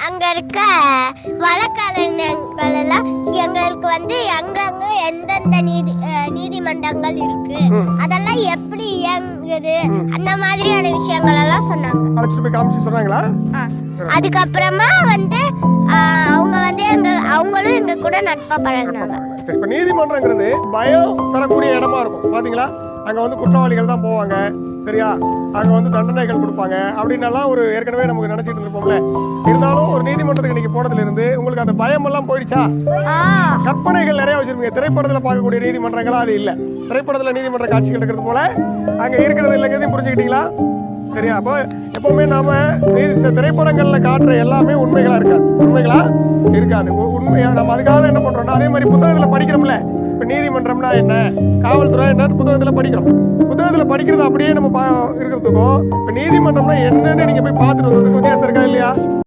அங்க இருக்க வழக்கறிஞர்கள் எல்லாம் எங்களுக்கு எங்கெங்க எந்தெந்த நீதிமன்றங்கள் இருக்கு, அதெல்லாம் எப்படி இயங்குது, அந்த மாதிரியான விஷயங்கள் எல்லாம் சொன்னாங்க. அழைச்சிட்டு போய் காமிச்சு சொன்னாங்களா? அதுக்கப்புறமா அவங்களும் எங்க கூட நட்பா பழகினாங்க. சரி, இப்ப நீதிமன்றங்கிறது பயம் தரக்கூடிய இடமா இருக்கும் பாத்தீங்களா? அங்க குற்றவாளிகள் தான் போவாங்க, சரியா? அங்க தண்டனைகள் கொடுப்பாங்க அப்படின்னலாம் ஒரு ஏற்கனவே நமக்கு நினைச்சிட்டு இருப்போம்ல. இருந்தாலும் ஒரு நீதிமன்றத்துக்கு இன்னைக்கு போனதுல இருந்து உங்களுக்கு அந்த பயம் எல்லாம் போயிடுச்சா? கற்பனைகள் நிறைய வச்சிருப்பீங்க. திரைப்படத்துல பார்க்கக்கூடிய நீதிமன்றங்களா அது இல்ல. திரைப்படத்துல நீதிமன்ற காட்சிகள் இருக்கிறது போல அங்க இருக்கிறது இல்லைங்கிறதையும் புரிஞ்சுக்கிட்டீங்களா? சரியா? அப்போ எப்பவுமே நாம திரைப்படங்கள்ல காட்டுற எல்லாமே உண்மைகளா இருக்காது. உண்மையா நம்ம அதுக்காக என்ன பண்றோம்னா, அதே மாதிரி புத்தகத்துல படிக்கிறோம்ல. இப்ப நீதிமன்றம்னா என்ன, காவல்துறை என்னன்னு புத்தகத்துல படிக்கிறோம். புத்தகத்துல படிக்கிறது அப்படியே நம்ம இருக்கிறதுக்கும் இப்ப நீதிமன்றம்னா என்னன்னு நீங்க போய் பார்த்துட்டு வந்ததுக்கு வித்தியாசம் இருக்கா இல்லையா?